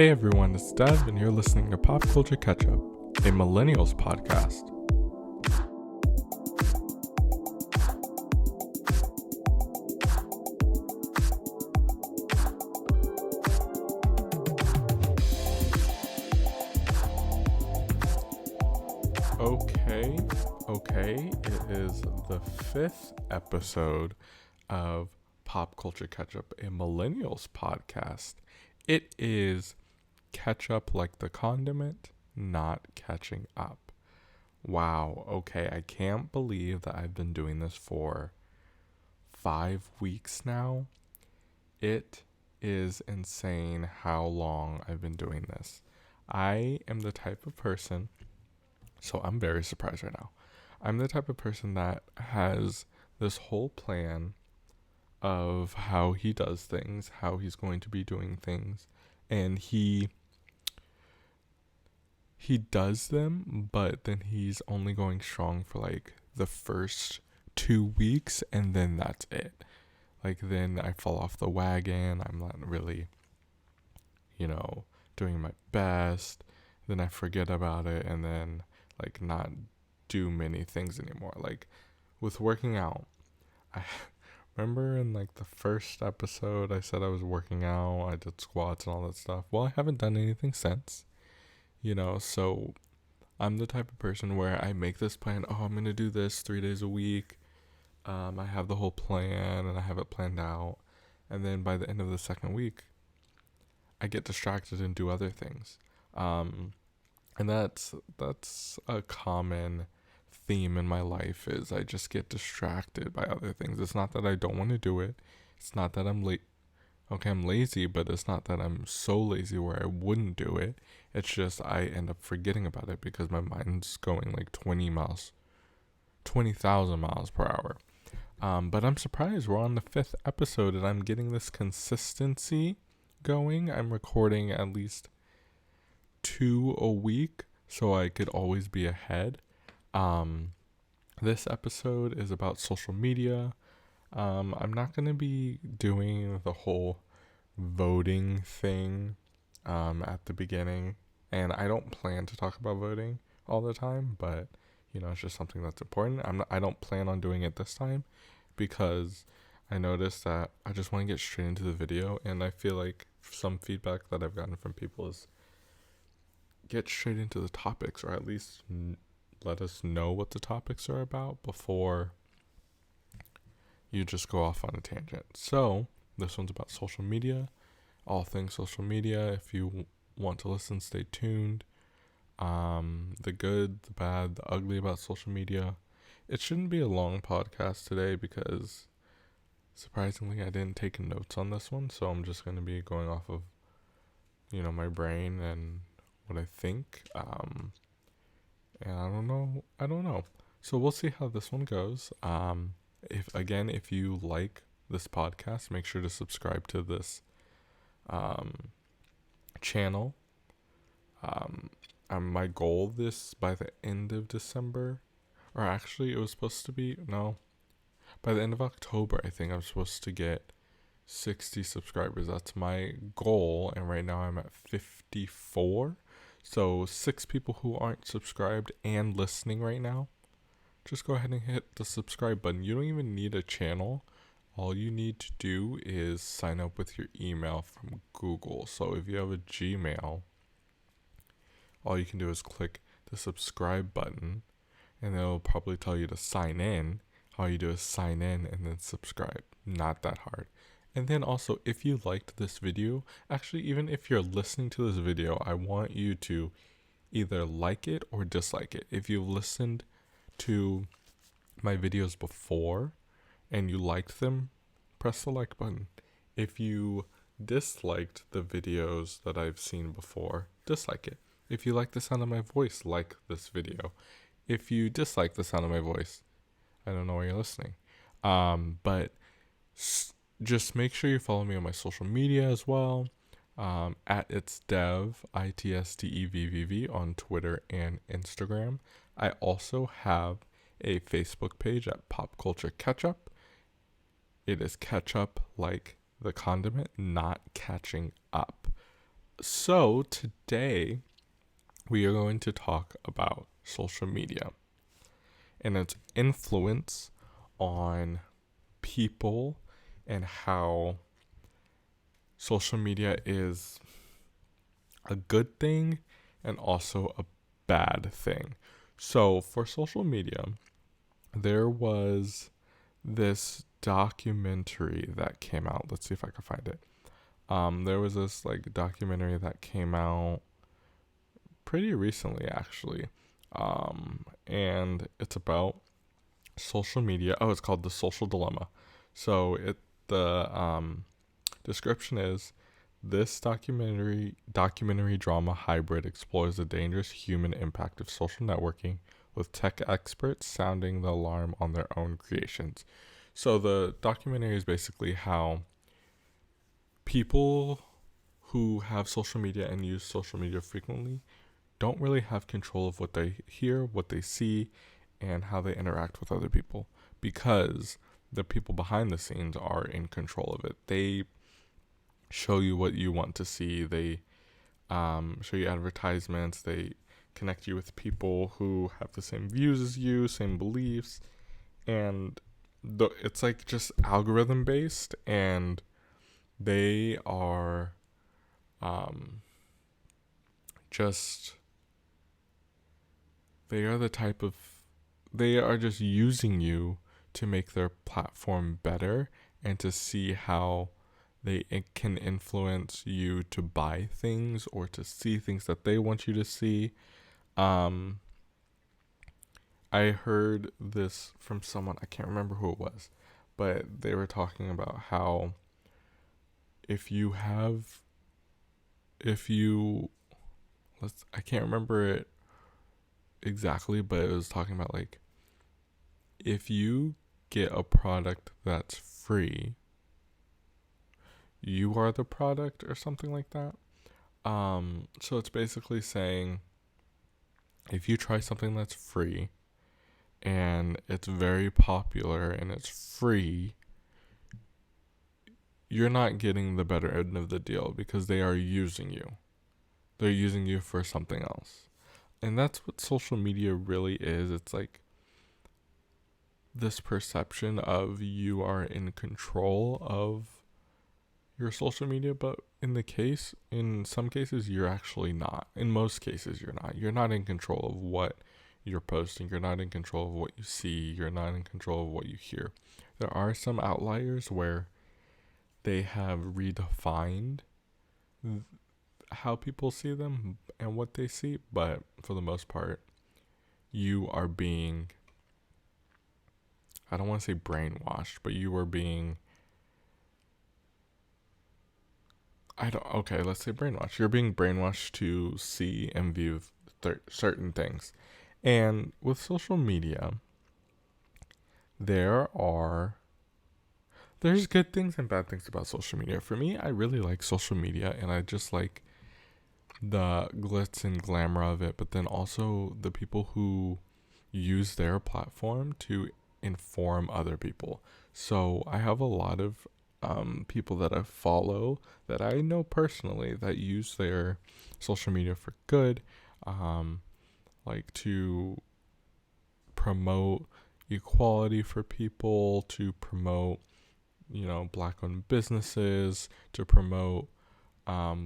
Hey everyone, it's Dev, and you're listening to Pop Culture Ketchup, a Millennials podcast. Okay, it is the 5th episode of Pop Culture Ketchup, a Millennials podcast. It is ketchup like the condiment, not catching up. Wow, okay, I can't believe that I've been doing this for 5 weeks now. It is insane how long I've been doing this. I am the type of person, so I'm very surprised right now. I'm the type of person that has this whole plan of how he does things, how he's going to be doing things, and he does them, but then he's only going strong for like the first 2 weeks, and then that's it. Like, then I fall off the wagon. I'm not really, doing my best. Then I forget about it, and then like not do many things anymore. Like with working out, I remember in like the first episode I said I was working out, I did squats and all that stuff. Well, I haven't done anything since, so I'm the type of person where I make this plan. Oh, I'm gonna do this 3 days a week. I have the whole plan and I have it planned out, and then by the end of the second week I get distracted and do other things. And that's a common theme in my life, is I just get distracted by other things. It's not that I don't want to do it. It's not that I'm late. Okay, I'm lazy, but it's not that I'm so lazy where I wouldn't do it. It's just I end up forgetting about it because my mind's going like 20,000 miles per hour. But I'm surprised we're on the 5th episode and I'm getting this consistency going. I'm recording at least 2 a week, so I could always be ahead. This episode is about social media. I'm not going to be doing the whole voting thing at the beginning, and I don't plan to talk about voting all the time, but it's just something that's important. I don't plan on doing it this time because I noticed that I just want to get straight into the video, and I feel like some feedback that I've gotten from people is get straight into the topics, or at least let us know what the topics are about before you just go off on a tangent. So this one's about social media, all things social media. If you want to listen, stay tuned. The good, the bad, the ugly about social media. It shouldn't be a long podcast today because surprisingly I didn't take notes on this one, so I'm just going to be going off of my brain and what I think. And I don't know. So we'll see how this one goes. If you like this podcast, make sure to subscribe to this channel. My goal by the end of December, or actually it was supposed to be, by the end of October, I think I'm supposed to get 60 subscribers. That's my goal, and right now I'm at 54. So 6 people who aren't subscribed and listening right now, just go ahead and hit the subscribe button. You don't even need a channel. All you need to do is sign up with your email from Google. So if you have a Gmail, all you can do is click the subscribe button, and it'll probably tell you to sign in. All you do is sign in and then subscribe. Not that hard. And then also, if you liked this video, actually, even if you're listening to this video, I want you to either like it or dislike it. If you've listened to my videos before and you liked them, press the like button. If you disliked the videos that I've seen before, dislike it. If you like the sound of my voice, like this video. If you dislike the sound of my voice, I don't know why you're listening. Just make sure you follow me on my social media as well. At It's Dev, ITSDEVVV on Twitter and Instagram. I also have a Facebook page at Pop Culture Ketchup. It is ketchup like the condiment, not catching up. So today we are going to talk about social media and its influence on people and how social media is a good thing and also a bad thing. So for social media, there was this documentary that came out. Let's see if I can find it. There was this like documentary that came out pretty recently, actually, and it's about social media. Oh, it's called The Social Dilemma. So the description is this documentary drama hybrid explores the dangerous human impact of social networking, with tech experts sounding the alarm on their own creations. So the documentary is basically how people who have social media and use social media frequently don't really have control of what they hear, what they see, and how they interact with other people, because the people behind the scenes are in control of it. They show you what you want to see. They show you advertisements. They connect you with people who have the same views as you, same beliefs, and it's like just algorithm based, and they are just they are the type of they are just using you to make their platform better and to see how it can influence you to buy things or to see things that they want you to see. Um, I heard this from someone, I can't remember who it was, but they were talking about how if you have, if you, I can't remember it exactly, but it was talking about like, if you get a product that's free, you are the product or something like that. So it's basically saying if you try something that's free and it's very popular and it's free, you're not getting the better end of the deal because they are using you. They're using you for something else. And that's what social media really is. It's like this perception of you are in control of your social media, but in some cases, you're actually not. In most cases, you're not. You're not in control of what you're posting. You're not in control of what you see. You're not in control of what you hear. There are some outliers where they have redefined how people see them and what they see, but for the most part, you are being, I don't want to say brainwashed, but you are being, let's say brainwashed. You're being brainwashed to see and view certain things. And with social media, there are there's good things and bad things about social media. For me, I really like social media and I just like the glitz and glamour of it, but then also the people who use their platform to inform other people. So I have a lot of people that I follow that I know personally that use their social media for good, like to promote equality for people, to promote, black owned businesses, to promote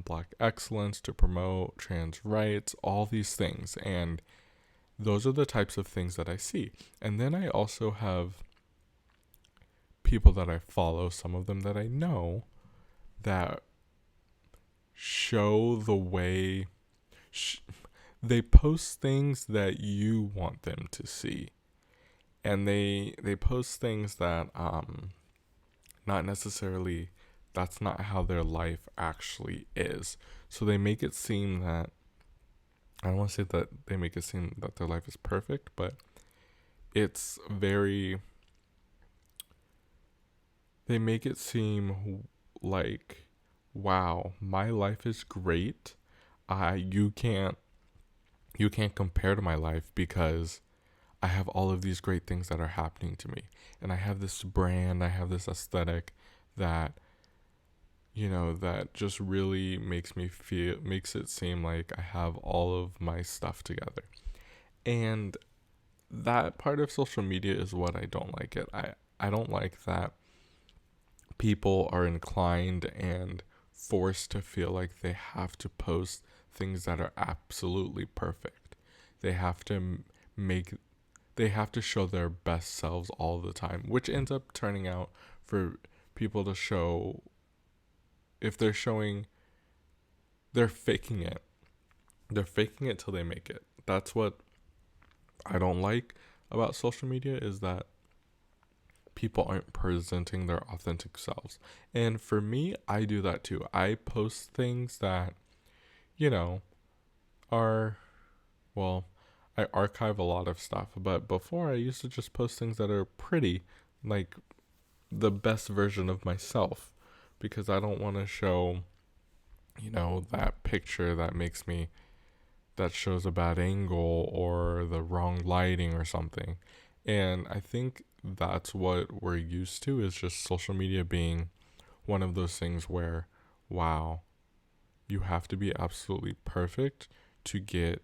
black excellence, to promote trans rights, all these things. And those are the types of things that I see. And then I also have people that I follow, some of them that I know, that show the way they post things that you want them to see. And they post things that not necessarily, that's not how their life actually is. So they make it seem that, I don't want to say that they make it seem that their life is perfect, but it's very, they make it seem like, wow, my life is great. You can't compare to my life because I have all of these great things that are happening to me. And I have this brand, I have this aesthetic that that just really makes it seem like I have all of my stuff together. And that part of social media is what I don't like it. I don't like that people are inclined and forced to feel like they have to post things that are absolutely perfect. They have to make they have to show their best selves all the time, which ends up turning out for people to show if they're showing they're faking it. They're faking it till they make it. That's what I don't like about social media is that people aren't presenting their authentic selves. And for me, I do that too. I post things that, you know, are, well, I archive a lot of stuff, but before I used to just post things that are pretty, like the best version of myself, because I don't want to show, that picture that shows a bad angle or the wrong lighting or something. And I think that's what we're used to is just social media being one of those things where, wow, you have to be absolutely perfect to get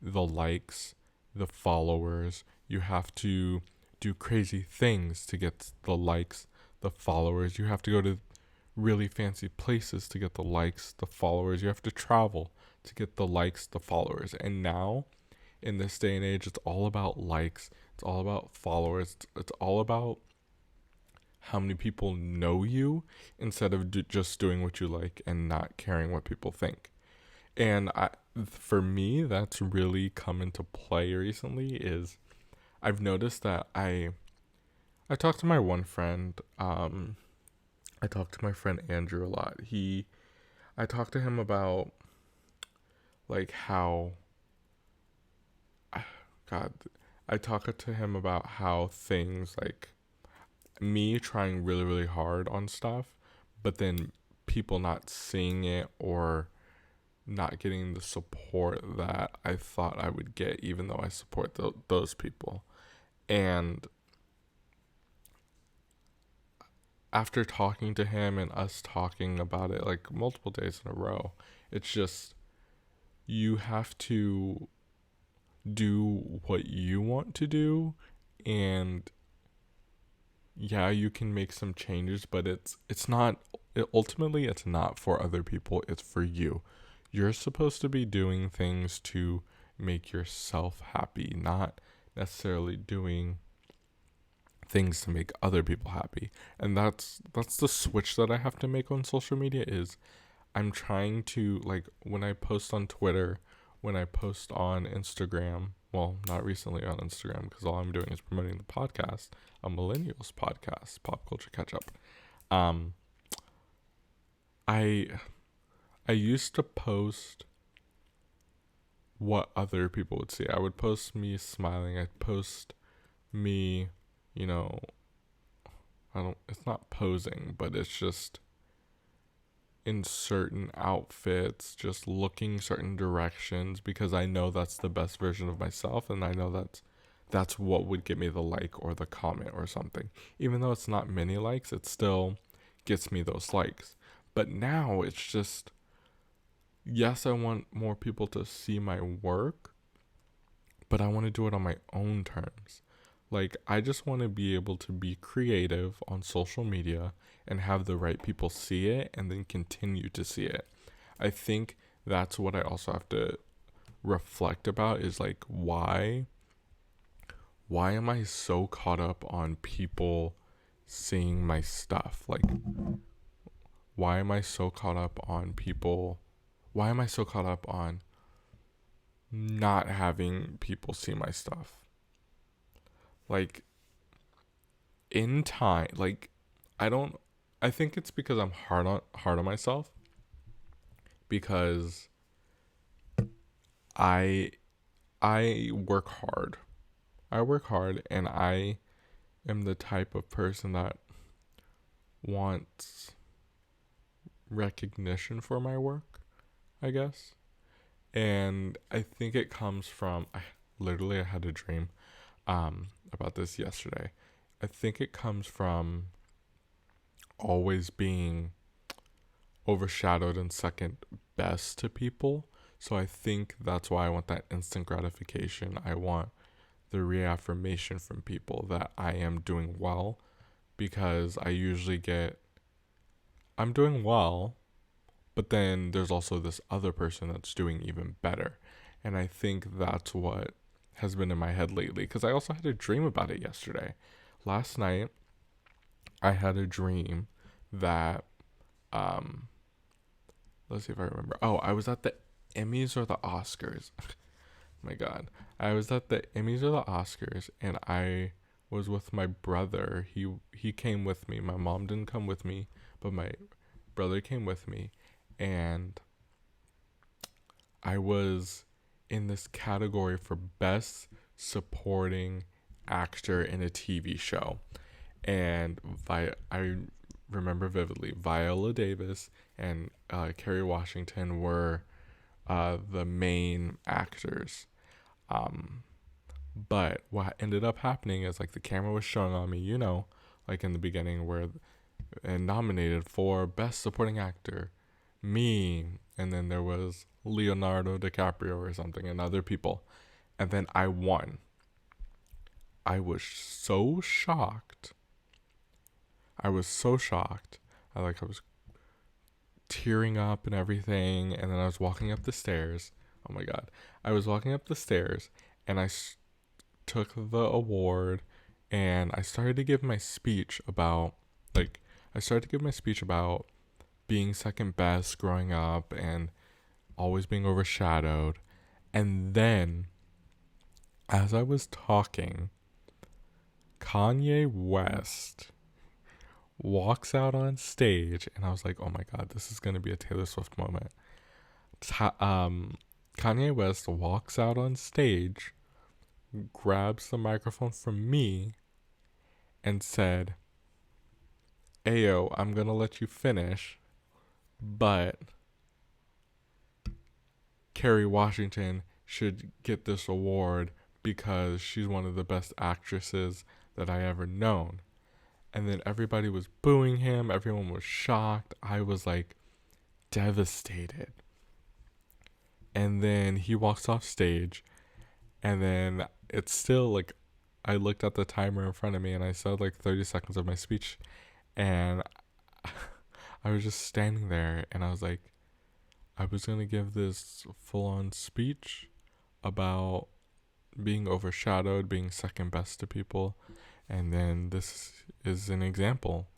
the likes, the followers. You have to do crazy things to get the likes, the followers. You have to go to really fancy places to get the likes, the followers. You have to travel to get the likes, the followers. And now, in this day and age, it's all about likes. It's all about followers. It's all about how many people know you instead of just doing what you like and not caring what people think. And for me, that's really come into play recently is I've noticed that I talked to my one friend. I talked to my friend Andrew a lot. I talked to him about like how God, I talked to him about how things like me trying really, really hard on stuff, but then people not seeing it or not getting the support that I thought I would get, even though I support those people. And after talking to him and us talking about it like multiple days in a row, it's just you have to do what you want to do, and yeah, you can make some changes, but ultimately it's not for other people, it's for you. You're supposed to be doing things to make yourself happy, not necessarily doing things to make other people happy. And that's the switch that I have to make on social media is I'm trying to, like, when I post on Twitter, when I post on Instagram, well, not recently on Instagram because all I'm doing is promoting the podcast, a Millennials podcast, Pop Culture Ketchup. Um, I I used to post what other people would see. I would post me smiling. I'd post me, you know, it's not posing, but it's just in certain outfits, just looking certain directions because I know that's the best version of myself and I know that's what would get me the like or the comment or something. Even though it's not many likes, it still gets me those likes. But now it's just, yes, I want more people to see my work, but I want to do it on my own terms. Like, I just want to be able to be creative on social media and have the right people see it and then continue to see it. I think that's what I also have to reflect about is like, why am I so caught up on people seeing my stuff? Like, why am I so caught up on people? Why am I so caught up on not having people see my stuff? Like, in time, like, I think it's because I'm hard on myself because I work hard. I work hard and I am the type of person that wants recognition for my work, I guess. And I think it comes from I had a dream about this yesterday. I think it comes from always being overshadowed and second best to people. So I think that's why I want that instant gratification. I want the reaffirmation from people that I am doing well, because I usually get, I'm doing well, but then there's also this other person that's doing even better. And I think that's what has been in my head lately, because I also had a dream about it yesterday. Last night, I had a dream that, um, let's see if I remember. Oh, I was at the Emmys or the Oscars. My God. I was at the Emmys or the Oscars, and I was with my brother. He came with me. My mom didn't come with me, but my brother came with me, and I was in this category for best supporting actor in a TV show. And I remember vividly, Viola Davis and Kerry Washington were the main actors. But what ended up happening is, like, the camera was showing on me, like in the beginning, where and nominated for best supporting actor, me, and then there was Leonardo DiCaprio or something and other people, and then I won. I was so shocked. I was tearing up and everything, and then I was walking up the stairs. Oh my God. I was walking up the stairs, and took the award, and I started to give my speech about, being second best growing up and always being overshadowed. And then, as I was talking, Kanye West walks out on stage, and I was like, oh my God, this is going to be a Taylor Swift moment. Kanye West walks out on stage, grabs the microphone from me, and said, Ayo, I'm going to let you finish, but Kerry Washington should get this award because she's one of the best actresses that I ever known. And then everybody was booing him. Everyone was shocked. I was like devastated. And then he walks off stage, and then it's still like, I looked at the timer in front of me, and I said like 30 seconds of my speech, and I was just standing there, and I was like, I was going to give this full-on speech about being overshadowed, being second best to people, and then this is an example.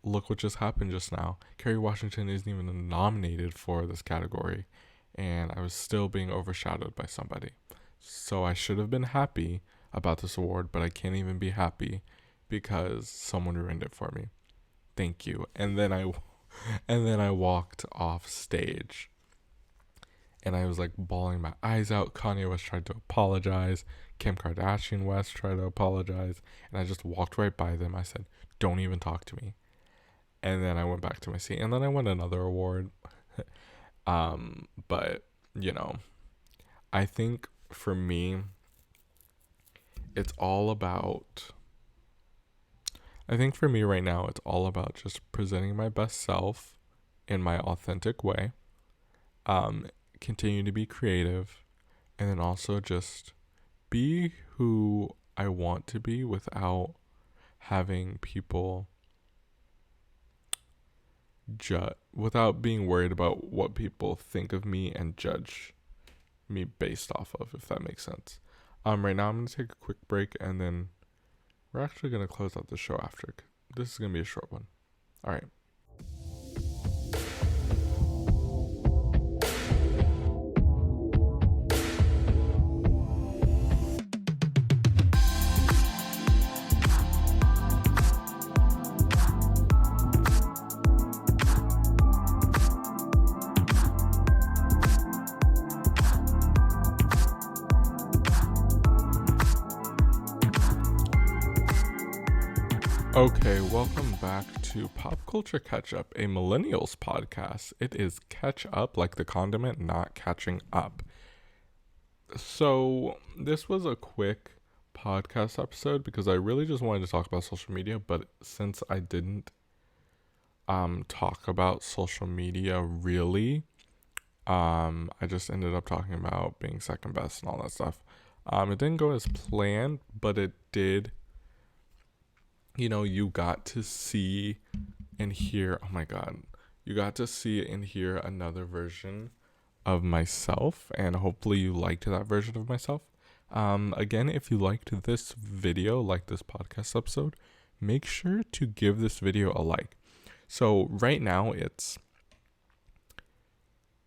Look what just happened just now. Kerry Washington isn't even nominated for this category, and I was still being overshadowed by somebody. So I should have been happy about this award, but I can't even be happy because someone ruined it for me. Thank you. And then I walked off stage, and I was like bawling my eyes out. Kanye West tried to apologize. Kim Kardashian West tried to apologize, and I just walked right by them. I said, don't even talk to me. And then I went back to my seat, and then I won another award. But I think for me, I think for me right now, it's all about just presenting my best self in my authentic way, continue to be creative, and then also just be who I want to be without having people without being worried about what people think of me and judge me based off of, if that makes sense. Right now I'm going to take a quick break, and then we're actually going to close out the show after. This is going to be a short one. All right. Okay, welcome back to Pop Culture Ketchup, a Millennials podcast. It is catch up like the condiment, not catching up. So this was a quick podcast episode because I really just wanted to talk about social media, but since I didn't talk about social media really. I just ended up talking about being second best and all that stuff. It didn't go as planned, but it did. You got to see and hear, oh my God, you got to see and hear another version of myself, and hopefully you liked that version of myself. Again, if you liked this video, like this podcast episode, make sure to give this video a like. So right now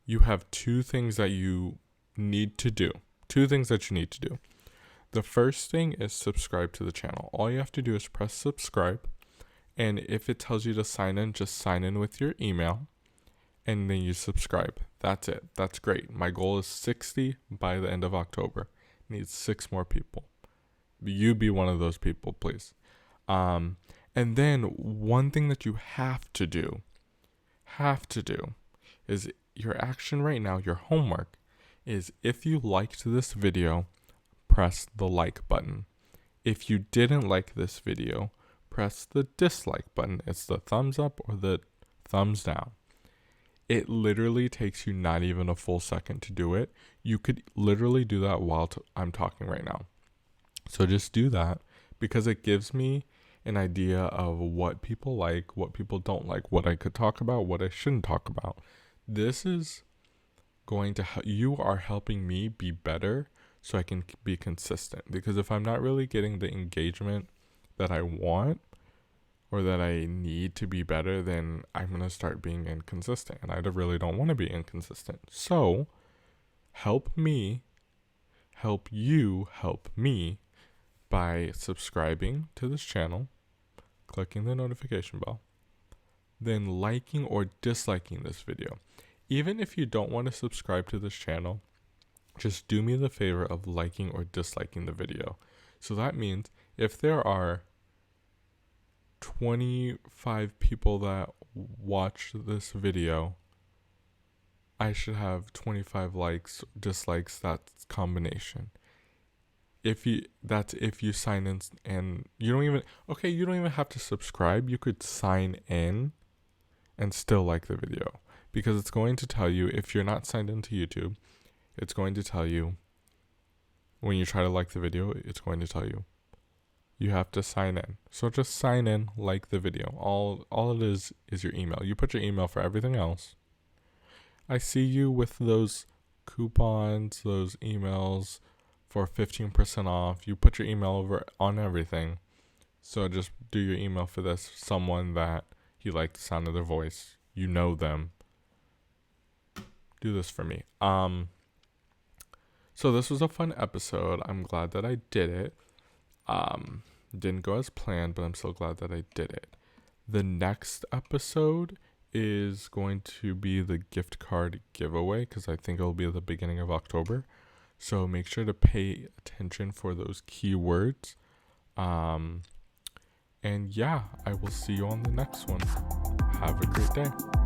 you have two things that you need to do. The first thing is subscribe to the channel. All you have to do is press subscribe. And if it tells you to sign in, just sign in with your email. And then you subscribe. That's it. That's great. My goal is 60 by the end of October. Needs 6 more people. You be one of those people, please. And then one thing that you have to do is your action right now, your homework, is if you liked this video, press the like button. If you didn't like this video, press the dislike button. It's the thumbs up or the thumbs down. It literally takes you not even a full second to do it. You could literally do that while I'm talking right now. So just do that, because it gives me an idea of what people like, what people don't like, what I could talk about, what I shouldn't talk about. This is going to help. You are helping me be better so I can be consistent. Because if I'm not really getting the engagement that I want or that I need to be better, then I'm going to start being inconsistent. And I really don't want to be inconsistent. So help me, help you, help me by subscribing to this channel, clicking the notification bell, then liking or disliking this video. Even if you don't want to subscribe to this channel, just do me the favor of liking or disliking the video. So that means if there are 25 people that watch this video, I should have 25 likes, dislikes, that's combination. If you sign in, and you don't even have to subscribe. You could sign in and still like the video, because it's going to tell you, if you're not signed into YouTube, it's going to tell you when you try to like the video, it's going to tell you you have to sign in. So just sign in, like the video. All it is your email. You put your email for everything else. I see you with those coupons, those emails for 15% off. You put your email over on everything. So just do your email for this. Someone that you like the sound of their voice. You know them. Do this for me. So this was a fun episode. I'm glad that I did it. Didn't go as planned, but I'm so glad that I did it. The next episode is going to be the gift card giveaway, because I think it'll be at the beginning of October. So make sure to pay attention for those keywords. And yeah, I will see you on the next one. Have a great day.